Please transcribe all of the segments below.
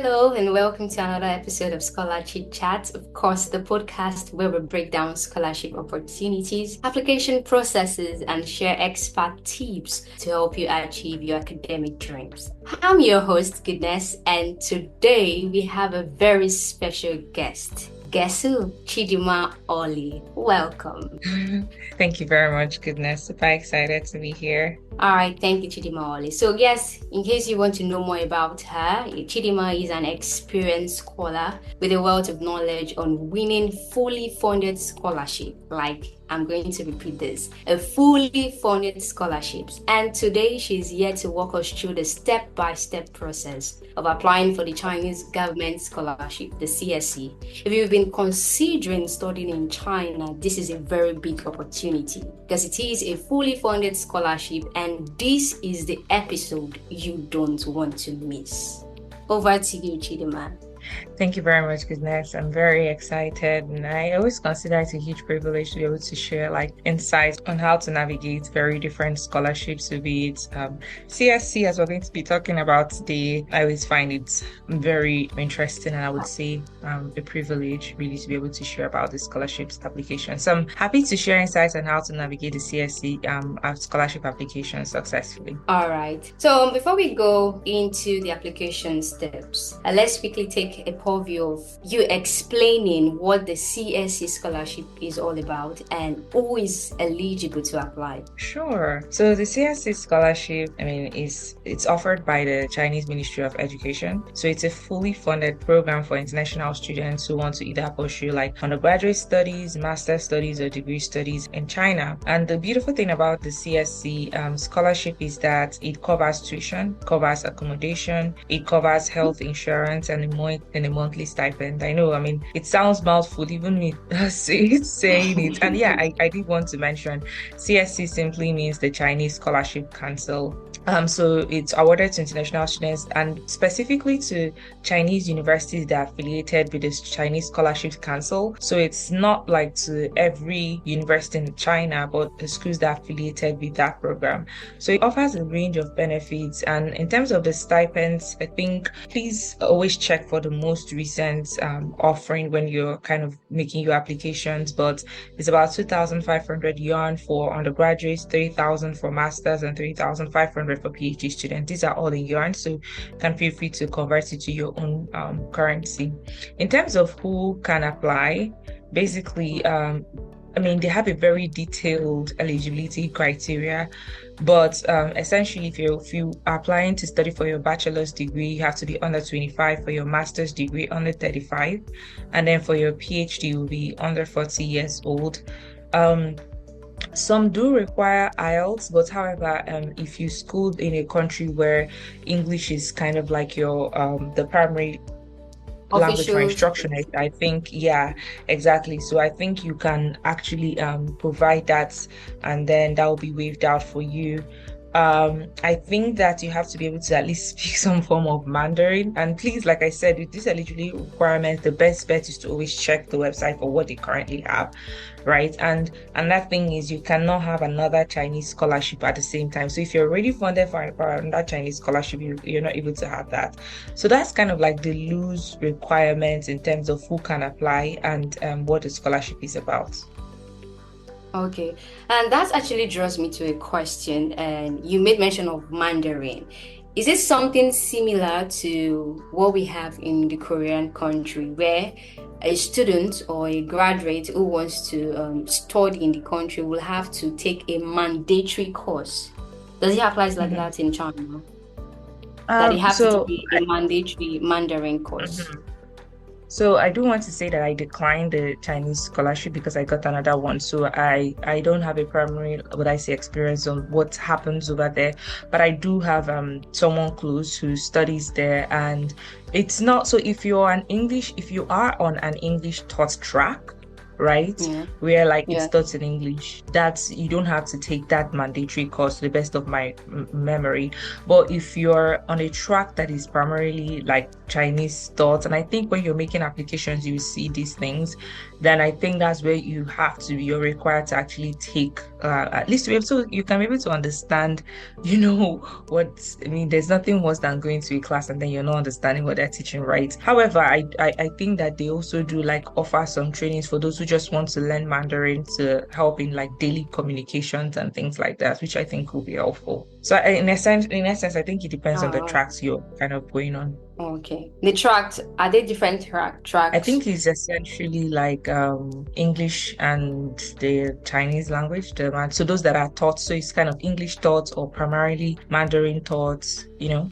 Hello and welcome to another episode of ScholarChitChat. Of course, the podcast where we break down scholarship opportunities, application processes, and share expert tips to help you achieve your academic dreams. I'm your host, Goodness, and today we have a very special guest. Guess who? Chidinma Oli. Welcome. Thank you very much, Goodness. Super excited to be here. All right, thank you, Chidinma Oli. So, yes, in case you want to know more about her, Chidinma is an experienced scholar with a wealth of knowledge on winning fully funded scholarship. I'm going to repeat this, a fully funded scholarships. And today she's here to walk us through the step-by-step process of applying for the Chinese government scholarship, the CSC. If you've been considering studying in China, this is a very big opportunity because it is a fully funded scholarship, and this is the episode you don't want to miss. Over to you, Chidinma. Thank you very much, Goodness. I'm very excited, and I always consider it a huge privilege to be able to share insights on how to navigate very different scholarships, to be it CSC, as we're going to be talking about today. I always find it very interesting, and I would say a privilege really to be able to share about the scholarships application. So I'm happy to share insights on how to navigate the CSC scholarship application successfully. All right. So before we go into the application steps, let's quickly take a purview of you explaining what the CSC scholarship is all about and who is eligible to apply. Sure. So the CSC scholarship, it's offered by the Chinese Ministry of Education. So it's a fully funded program for international students who want to either pursue undergraduate studies, master's studies, or degree studies in China. And the beautiful thing about the CSC scholarship is that it covers tuition, covers accommodation, it covers health insurance, and a monthly stipend. I know, it sounds mouthful, even me saying it. And yeah, I did want to mention CSC simply means the Chinese Scholarship Council. So it's awarded to international students and specifically to Chinese universities that are affiliated with the Chinese Scholarship Council. So it's not like to every university in China, but the schools that are affiliated with that program. So it offers a range of benefits. And in terms of the stipends, I think please always check for the most recent offering when you're kind of making your applications. But it's about 2,500 yuan for undergraduates, 3,000 for masters, and 3,500 for PhD students. These are all in yuan, so you can feel free to convert it to your own currency. In terms of who can apply, basically, they have a very detailed eligibility criteria, but essentially, if you are applying to study for your bachelor's degree, you have to be under 25, for your master's degree, under 35, and then for your PhD, you will be under 40 years old. Some do require IELTS, but however, if you schooled in a country where English is kind of like your the primary language for instruction, I think, yeah, exactly. So I think you can actually provide that, and then that will be waived out for you. I think that you have to be able to at least speak some form of Mandarin. And please, like I said, with this eligibility requirement, the best bet is to always check the website for what they currently have, right? And that thing is, you cannot have another Chinese scholarship at the same time. So if you're already funded for another Chinese scholarship, you're not able to have that. So that's kind of like the loose requirements in terms of who can apply and what the scholarship is about. Okay, and that actually draws me to a question. And you made mention of Mandarin. Is it something similar to what we have in the Korean country, where a student or a graduate who wants to study in the country will have to take a mandatory course? Does it apply like that in China? That it has to be a mandatory Mandarin course? So I do want to say that I declined the Chinese scholarship because I got another one. So I don't have a primary, experience on what happens over there. But I do have someone close who studies there, and it's not so if you are on an English taught track, right? Yeah. Where it's taught in English, that's you don't have to take that mandatory course to the best of my memory. But if you're on a track that is primarily Chinese taught, and I think when you're making applications you see these things, then I think that's where you're required to actually take at least to be able to, you can be able to understand, what I mean. There's nothing worse than going to a class and then you're not understanding what they're teaching, right? However, I think that they also do like offer some trainings for those who just want to learn Mandarin to help in like daily communications and things like that, which I think will be helpful. So in essence, I think it depends on the Oh, tracks you're kind of going on. okay. The tracks, are they different I tracks? think it's essentially like English and the Chinese language, so those that are taught, so it's kind of English taught or primarily Mandarin taught,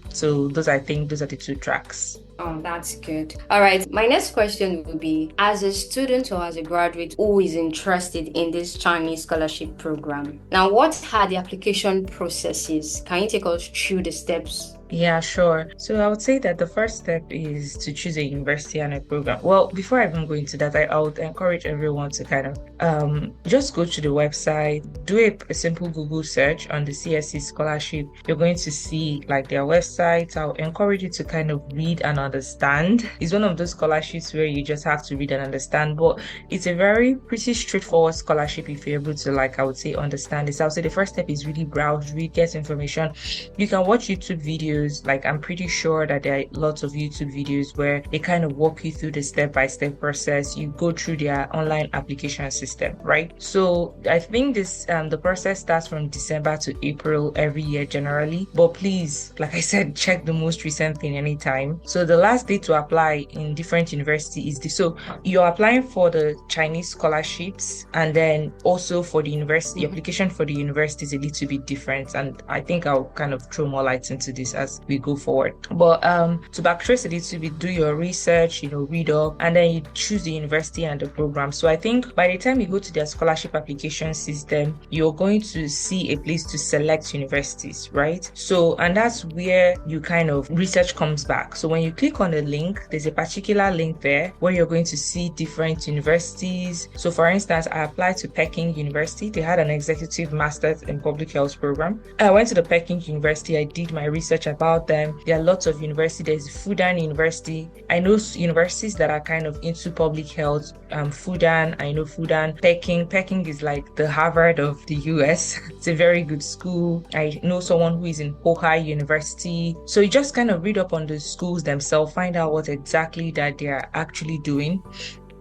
So I think those are the two tracks. Oh, that's good. All right. My next question would be, as a student or as a graduate who is interested in this Chinese scholarship program, now what are the application processes? Can you take us through the steps? Yeah, sure. So I would say that the first step is to choose a university and a program. Well, before I even go into that, I would encourage everyone to kind of just go to the website, do a simple Google search on the CSC Scholarship. You're going to see like their website. I'll encourage you to kind of read and understand. It's one of those scholarships where you just have to read and understand, but it's a very pretty straightforward scholarship if you're able to, like, I would say, understand this. I would say the first step is really browse, read, get information. You can watch YouTube videos. Like, I'm pretty sure that there are lots of YouTube videos where they kind of walk you through the step-by-step process. You go through their online application system, right? So I think the process starts from December to April every year generally. But please, like I said, check the most recent thing anytime. So the last day to apply in different universities is so you're applying for the Chinese scholarships, and then also for the university, application for the university is a little bit different. And I think I'll kind of throw more light into this as we go forward. But to backtrace a little bit, do your research, read up, and then you choose the university and the program. So I think by the time you go to their scholarship application system, you're going to see a place to select universities, right? So, and that's where you kind of research comes back. So when you click on the link, there's a particular link there where you're going to see different universities. So for instance, I applied to Peking University. They had an executive master's in public health program. I went to the Peking University. I did my research about them. There are lots of universities. There's Fudan University. I know universities that are kind of into public health. Fudan, I know Fudan. Peking is like the Harvard of the US. It's a very good school. I know someone who is in Hohai University. So you just kind of read up on the schools themselves, find out what exactly that they are actually doing.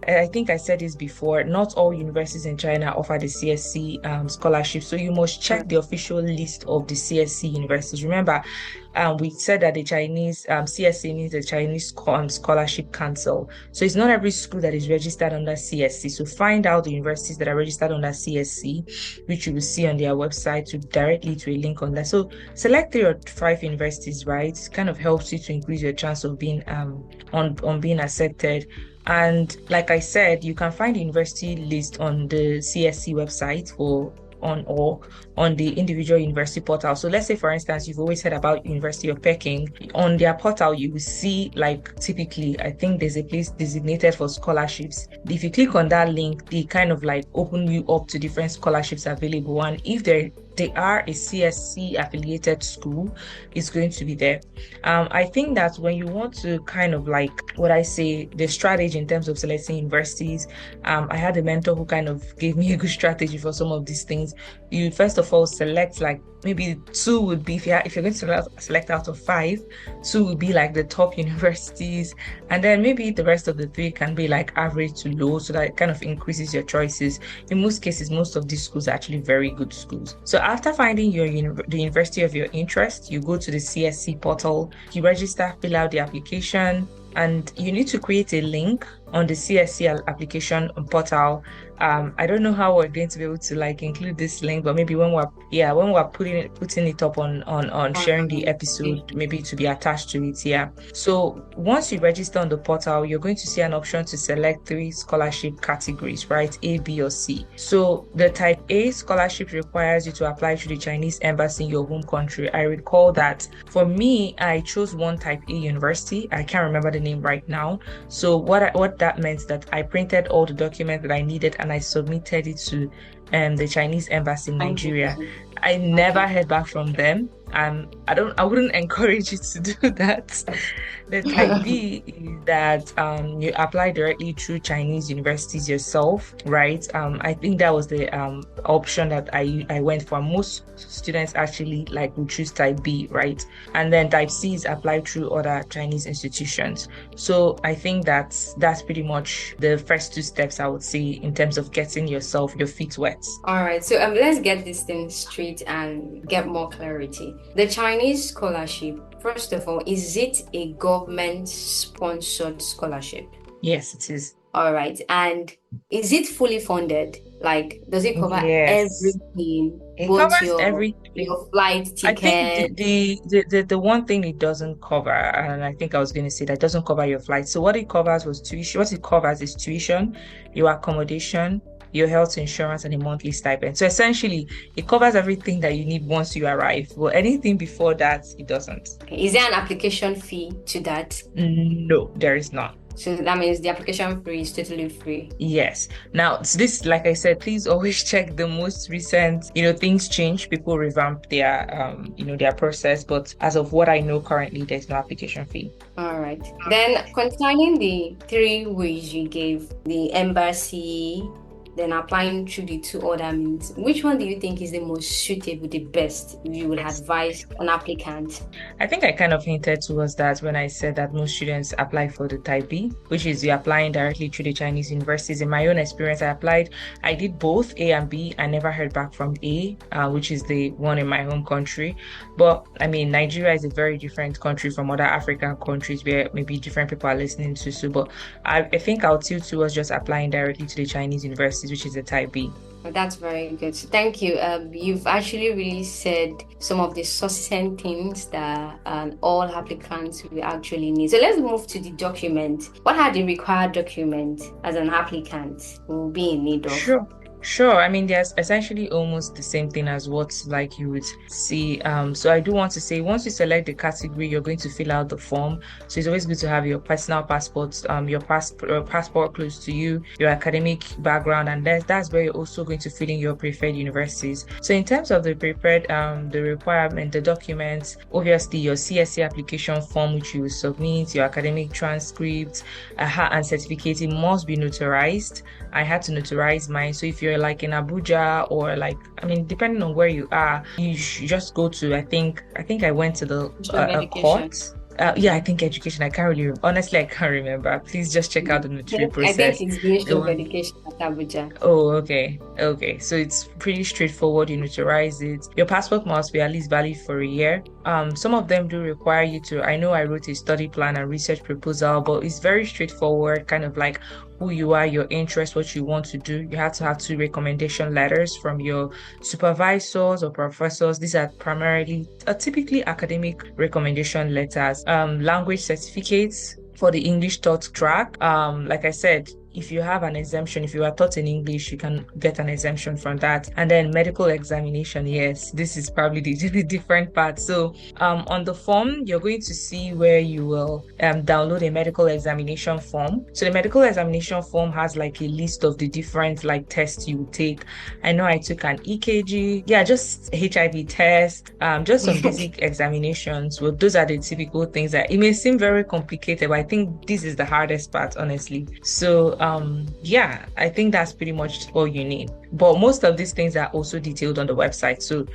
I think I said this before, not all universities in China offer the CSC scholarship. So you must check the official list of the CSC universities. Remember, we said that the Chinese CSC means the Chinese Scholarship Council. So it's not every school that is registered under CSC. So find out the universities that are registered under CSC, which you will see on their website directly to a link on that. So select 3 or 5 universities, right? It kind of helps you to increase your chance of being on being accepted. And like I said, you can find the university list on the CSC website or on the individual university portal. So let's say, for instance, you've always heard about University of Peking. On their portal, you will see, like, typically, I think there's a place designated for scholarships. If you click on that link, they kind of like open you up to different scholarships available. And if they are a CSC affiliated school, it's going to be there. I think that when you want to kind of like what I say, the strategy in terms of selecting universities, I had a mentor who kind of gave me a good strategy for some of these things. You first of all select, like, maybe 2 would be, if you're going to select out of 5, 2 would be like the top universities, and then maybe the rest of the 3 can be like average to low, so that it kind of increases your choices. In most cases, most of these schools are actually very good schools. So after finding the university of your interest, you go to the CSC portal, you register, fill out the application, and you need to create a link on the CSC application portal. I don't know how we're going to be able to like include this link, but maybe when we're putting it up on sharing the episode, maybe to be attached to it. Yeah. So once you register on the portal, you're going to see an option to select 3 scholarship categories, right? A, B, or C. So the type A scholarship requires you to apply to the Chinese embassy in your home country. I recall that for me, I chose one type A university. I can't remember the name right now. So what that meant that I printed all the documents that I needed and I submitted it to the Chinese embassy in Nigeria. I never heard back from them. and I wouldn't encourage you to do that. The type B is that you apply directly through Chinese universities yourself, right? I think that was the option that I went for. Most students actually like will choose type B, right? And then type C is applied through other Chinese institutions. So I think that's pretty much the first two steps I would say in terms of getting your feet wet. All right, so let's get this thing straight and get more clarity. The Chinese scholarship, first of all, is it a government-sponsored scholarship? Yes, it is. All right, and is it fully funded? Like, does it cover Yes. everything, It both covers your everything. flight I think ticket? the one thing it doesn't cover, and I think I was going to say that doesn't cover your flight. So what it covers was tuition. What it covers is tuition, your accommodation, your health insurance, and a monthly stipend. So essentially, it covers everything that you need once you arrive. Well, anything before that, it doesn't. Is there an application fee to that? No, there is not. So that means the application fee is totally free. Yes. Now, this, like I said, please always check the most recent, things change. People revamp their process. But as of what I know currently, there's no application fee. All right. Then concerning the three ways you gave, the embassy, then applying through the two other means, which one do you think is the most suitable, the best you would advise an applicant? I think I kind of hinted towards that when I said that most students apply for the type B, which is you're applying directly through the Chinese universities. In my own experience, I did both A and B. I never heard back from A, which is the one in my home country. But I mean, Nigeria is a very different country from other African countries where maybe different people are listening to. So, but I think I'll tilt towards just applying directly to the Chinese universities, which is the type B. That's very good. So thank you. You've actually really said some of the succinct things that all applicants will actually need. So let's move to the document. What are the required documents as an applicant will be in need of? Sure. I mean, there's essentially almost the same thing as what like you would see. So I do want to say once you select the category, you're going to fill out the form. So it's always good to have your personal passports, your passport close to you, your academic background, and that's where you're also going to fill in your preferred universities. So in terms of the prepared, the requirement, the documents, obviously your CSC application form, which you will submit, your academic transcript, and certificate, it must be notarized. I had to notarize mine. So if you're like in Abuja or like, I mean, depending on where you are, you should just go to, I think I went to the court. Yeah, I think education. I can't really, honestly, I can't remember. Please just check out the notary process. I think it's Ministry of Education at Abuja. Oh, okay. So it's pretty straightforward. You notarize it. Your passport must be at least valid for a year. Some of them do require you to, I know I wrote a study plan and research proposal, but it's very straightforward, kind of like who you are, your interest, what you want to do. You have to have 2 recommendation letters from your supervisors or professors. These are primarily, typically academic recommendation letters. Language certificates for the English taught track. Like I said, if you have an exemption, if you are taught in English, you can get an exemption from that. And then medical examination. Yes, this is probably the different part. So on the form, you're going to see where you will download a medical examination form. So the medical examination form has like a list of the different like tests you take. I know I took an EKG, just HIV test, just some basic examinations. Well, those are the typical things that it may seem very complicated, but I think this is the hardest part, honestly. So I think that's pretty much all you need. But most of these things are also detailed on the website. So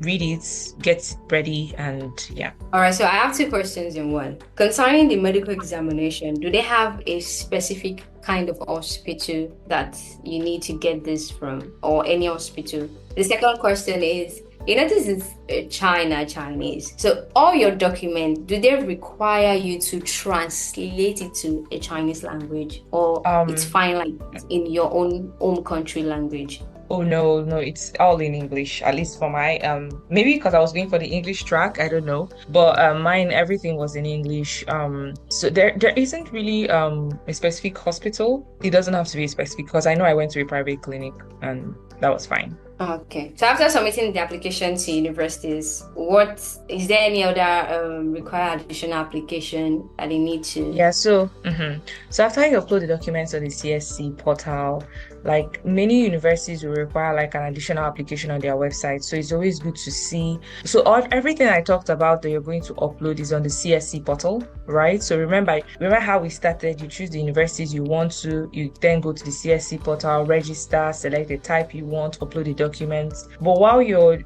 read it, get ready, and yeah. All right, so I have 2 questions in one. Concerning the medical examination, do they have a specific kind of hospital that you need to get this from, or any hospital? The second question is, this is Chinese. So all your documents, do they require you to translate it to a Chinese language, or it's fine like in your own home country language? Oh no, it's all in English, at least for my maybe because I was going for the English track, I don't know. But mine, everything was in English. So there isn't really a specific hospital. It doesn't have to be specific because I know I went to a private clinic and that was fine. Okay. So after submitting the application to universities, what is there any other required additional application that they need to? Yeah. So after you upload the documents on the CSC portal, like many universities will require like an additional application on their website. So it's always good to see. So everything I talked about that you're going to upload is on the CSC portal, right? So remember how we started. You choose the universities you want to, you then go to the CSC portal, register, select the type you want, upload the documents. But while you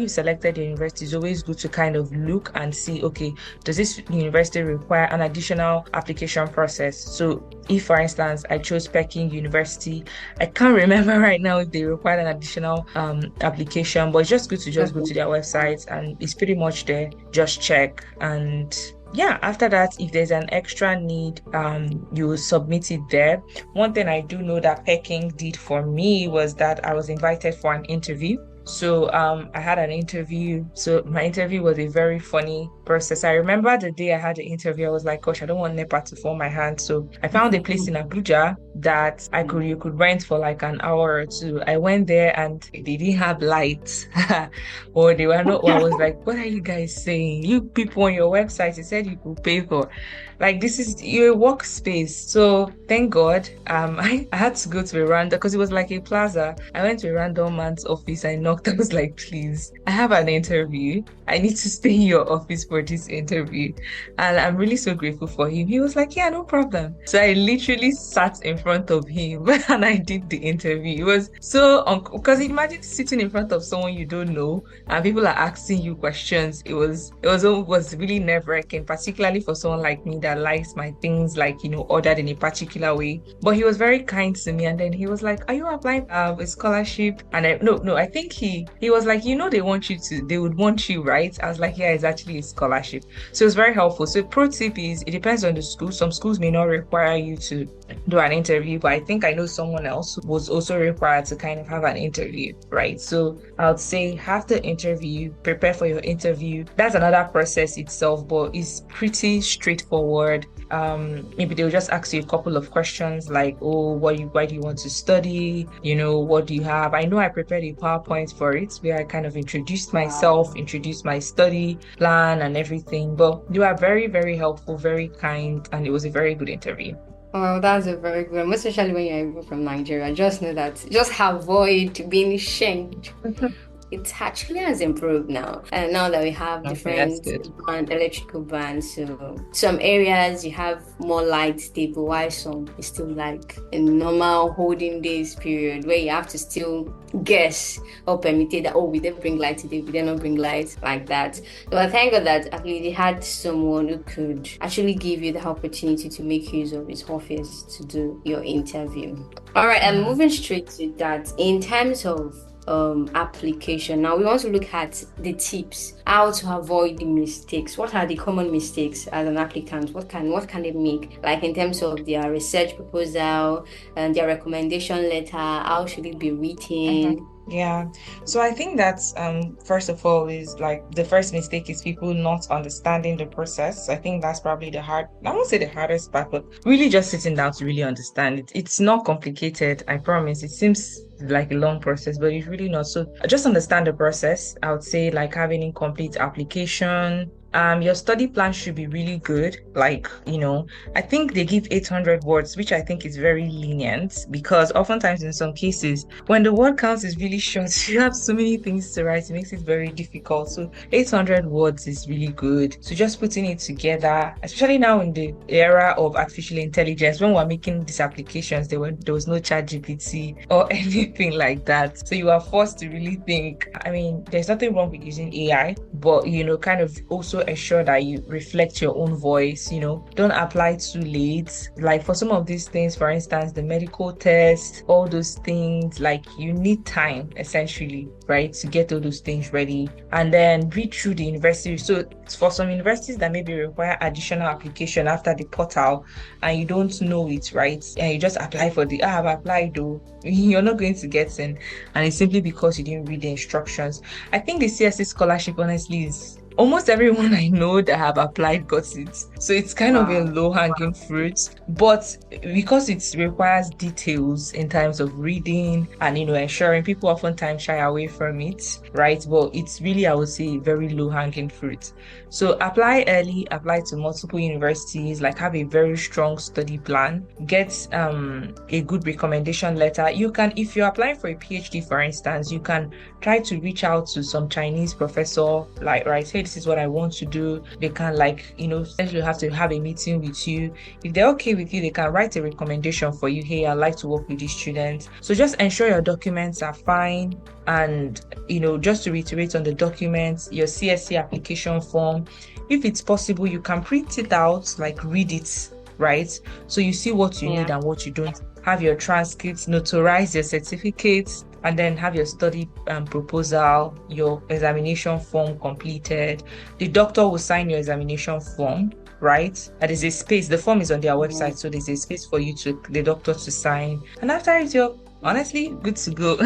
selected the university, it's always good to kind of look and see, okay, does this university require an additional application process? So if, for instance, I chose Peking University, I can't remember right now if they require an additional application, but it's just good to just go to their website and it's pretty much there. Just check, and yeah, after that, if there's an extra need, you will submit it there. One thing I do know that Peking did for me was that I was invited for an interview. So I had an interview. So my interview was a very funny process. I remember the day I had the interview, I was like, gosh, I don't want NEPA to fall my hand. So I found a place in Abuja that you could rent for like an hour or two. I went there and they didn't have lights. Or they were not, or I was like, what are you guys saying? You people on your website, you said you could pay for, like, this is your workspace. So thank God, I had to go to a random, because it was like a plaza. I went to a random man's office. I knocked. I was like, please, I have an interview. I need to stay in your office for this interview. And I'm really so grateful for him. He was like, yeah, no problem. So I literally sat in front of him and I did the interview. It was so, because imagine sitting in front of someone you don't know and people are asking you questions. It was really nerve-wracking, particularly for someone like me that likes my things like, ordered in a particular way. But he was very kind to me, and then he was like, are you applying a scholarship? And I think he was like, they would want you, right? I was like, yeah, it's actually a scholarship. So it's very helpful. So pro tip is, it depends on the school. Some schools may not require you to do an interview, but I think I know someone else who was also required to kind of have an interview, right? So I would say have the interview, prepare for your interview. That's another process itself, but it's pretty straightforward. Maybe they'll just ask you a couple of questions like, oh, why do you want to study? What do you have? I know I prepared a PowerPoint for it where I kind of introduced myself, introduced my study plan and everything. But you are very, very helpful, very kind, and it was a very good interview. Oh, that's a very good one, especially when you're even from Nigeria. Just know that, just avoid being shamed. It actually has improved now. And now that we have different electrical bands, so some areas you have more light stable, while some is still like a normal holding days period where you have to still guess or permit that, oh, we didn't bring light today, we didn't bring light, like that. So I thank God that at least they had someone who could actually give you the opportunity to make use of his office to do your interview. All right, I'm moving straight to that. In terms of application, now we want to look at the tips, how to avoid the mistakes. What are the common mistakes as an applicant? What can they make, like in terms of their research proposal and their recommendation letter? How should it be written? Yeah, so I think that's first of all is like the first mistake is people not understanding the process. I think that's probably I won't say the hardest part, but really just sitting down to really understand it. It's not complicated, I promise. It seems like a long process, but it's really not. So just understand the process. I would say like having incomplete application. Your study plan should be really good. Like, I think they give 800 words, which I think is very lenient, because oftentimes in some cases, when the word count is really short, you have so many things to write, it makes it very difficult. So 800 words is really good. So just putting it together, especially now in the era of artificial intelligence, when we're making these applications, there was no ChatGPT or anything like that. So you are forced to really think. I mean, there's nothing wrong with using AI, but kind of also ensure that you reflect your own voice. Don't apply too late. Like for some of these things, for instance, the medical test, all those things, like you need time essentially, right, to get all those things ready, and then read through the university. So for some universities that maybe require additional application after the portal and you don't know it, right, and you just apply for I've applied though, you're not going to get in, and it's simply because you didn't read the instructions. I think the CSC scholarship honestly is almost everyone I know that have applied got it. So it's kind of a Wow. low-hanging fruit. But because it requires details in terms of reading and ensuring, people oftentimes shy away from it, right? But it's really, I would say, very low-hanging fruit. So apply early, apply to multiple universities, like have a very strong study plan, get a good recommendation letter. You can, if you're applying for a PhD, for instance, you can try to reach out to some Chinese professor, like, right, hey, this is what I want to do. They can, like, essentially have to have a meeting with you. If they're okay with you, they can write a recommendation for you. Hey, I'd like to work with these students. So just ensure your documents are fine. And, just to reiterate on the documents, your CSC application form, if it's possible, you can print it out, like read it, right? So you see what you need Yeah. and what you don't. Have your transcripts, notarize your certificates, and then have your study proposal, your examination form completed. The doctor will sign your examination form, right? And there's a space. The form is on their website, so there's a space for the doctor to sign. And after it, you're honestly good to go.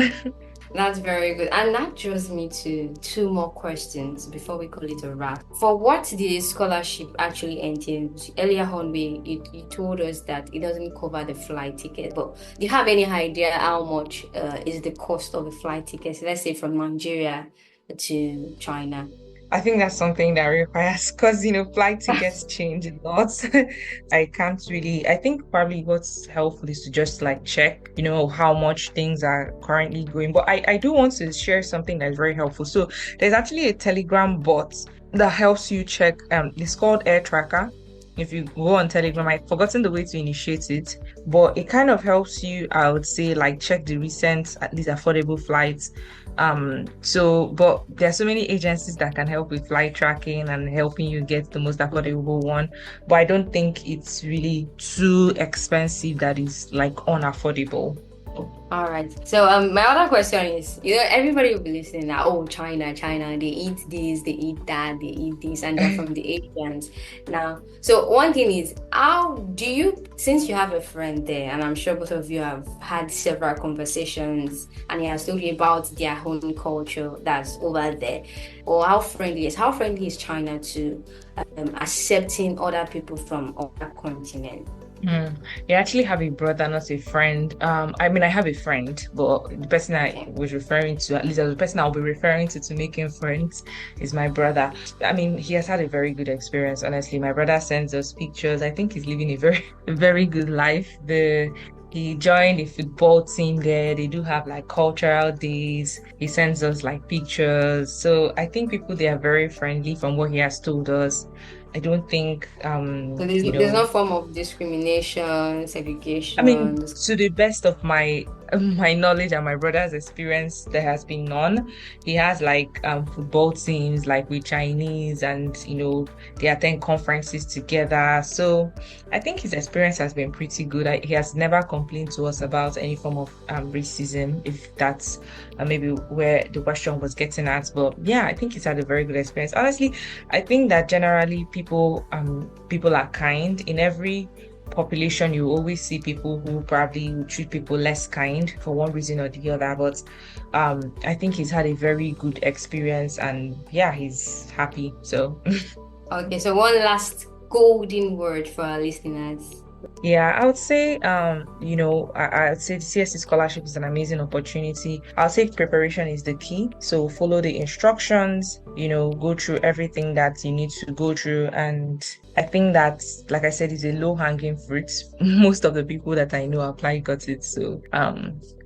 That's very good. And that draws me to two more questions before we call it a wrap. For what the scholarship actually entails, earlier on you told us that it doesn't cover the flight ticket, but do you have any idea how much is the cost of a flight ticket, let's say from Nigeria to China? I think that's something that requires, because flight tickets change a lot. I can't really, I think probably what's helpful is to just like check, how much things are currently going. But I do want to share something that's very helpful. So there's actually a Telegram bot that helps you check. It's called Air Tracker. If you go on Telegram, I've forgotten the way to initiate it, but it kind of helps you, I would say, like check the recent, at least affordable flights. But there are so many agencies that can help with flight tracking and helping you get the most affordable one. But I don't think it's really too expensive that is like unaffordable. All right. So my other question is, everybody will be listening now. Oh, China, China, they eat this, they eat that, they eat this, and they're from the Asians. Now, so one thing is, how do you, since you have a friend there, and I'm sure both of you have had several conversations, and he has told you about their own culture that's over there, or how friendly is China to accepting other people from other continents? Hmm. You actually have a brother, not a friend. I mean, I have a friend, but the person I Okay. was referring to, at least the person I'll be referring to making friends, is my brother. I mean, he has had a very good experience, honestly. My brother sends us pictures. I think he's living a very, a very good life. He joined a football team there. They do have like cultural days. He sends us like pictures. So I think people they are very friendly from what he has told us. I don't think So there's no form of discrimination, I mean, segregation. to the best of my my knowledge and my brother's experience, there has been none. He has like football teams like with Chinese, and they attend conferences together. So I think his experience has been pretty good. He has never complained to us about any form of racism, if that's maybe where the question was getting at. But yeah, I think he's had a very good experience. Honestly, I think that generally people are kind in every population. You always see people who probably would treat people less kind for one reason or the other, but I think he's had a very good experience, and yeah, he's happy, so Okay, so one last golden word for our listeners. yeah, I would say, I would say the CSC scholarship is an amazing opportunity. I'll say preparation is the key. So follow the instructions, go through everything that you need to go through. And I think that, like I said, is a low-hanging fruit. Most of the people that I know apply got it. So,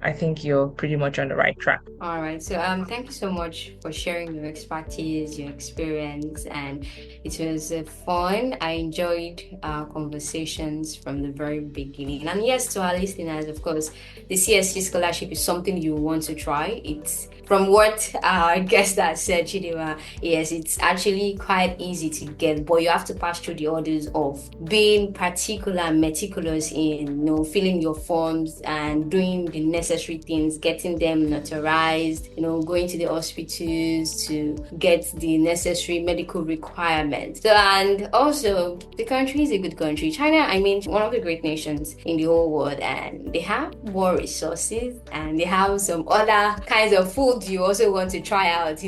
I think you're pretty much on the right track. All right, so thank you so much for sharing your expertise, your experience, and it was fun. I enjoyed our conversations from the very beginning. And yes, to our listeners, of course, the CSC scholarship is something you want to try. It's from what our guest has said, Chidinma, yes, it's actually quite easy to get, but you have to pass through the orders of being particular and meticulous in, filling your forms and doing the necessary things, getting them notarized, going to the hospitals to get the necessary medical requirements. So, and also, the country is a good country. China, I mean, one of the great nations in the whole world, and they have more resources, and they have some other kinds of food you also want to try out,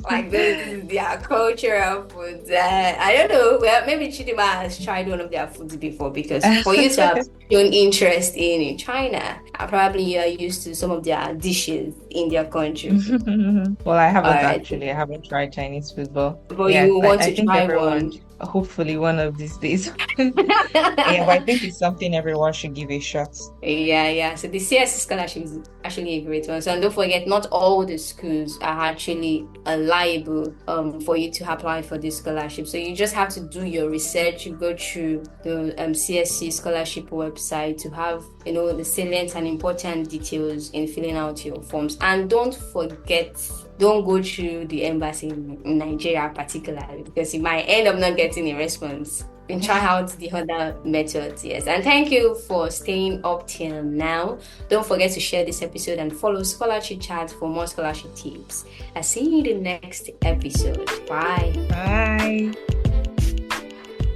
like their cultural foods. I don't know, well, maybe Chidinma has tried one of their foods before, because for you to have shown interest in China, probably you are used to some of their dishes in their country. Well, I All haven't right, actually. I haven't tried Chinese food, but but yeah, you want I to think try everyone, one. hopefully one of these days. Yeah, but I think it's something everyone should give a shot. Yeah. So the CSC scholarship is actually a great one. So, and don't forget, not all the schools are actually liable for you to apply for this scholarship. So you just have to do your research. You go through the CSC scholarship website to have the salient and important details in filling out your forms. And don't forget, don't go through the embassy in Nigeria particularly, because you might end up not getting a response. And try out the other methods. Yes, and thank you for staying up till now. Don't forget to share this episode and follow ScholarChitChat for more scholarship tips. I'll see you in the next episode. Bye. Bye.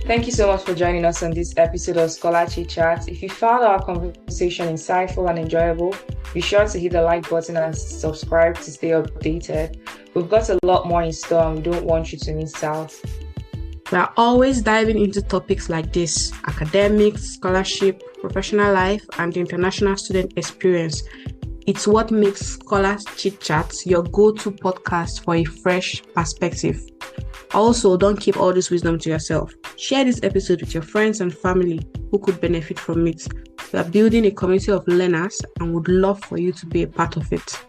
Thank you so much for joining us on this episode of ScholarChitChat. If you found our conversation insightful and enjoyable, be sure to hit the like button and subscribe to stay updated. We've got a lot more in store and we don't want you to miss out. We are always diving into topics like this: academics, scholarship, professional life, and the international student experience. It's what makes Scholar Chit Chat your go-to podcast for a fresh perspective. Also, don't keep all this wisdom to yourself. Share this episode with your friends and family who could benefit from it. We are building a community of learners and would love for you to be a part of it.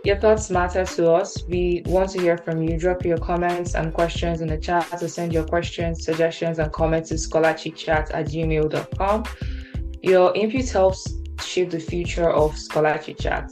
Your thoughts matter to us. We want to hear from you. Drop your comments and questions in the chat, or send your questions, suggestions, and comments to scholarchitchat@gmail.com. Your input helps shape the future of ScholarChitChat.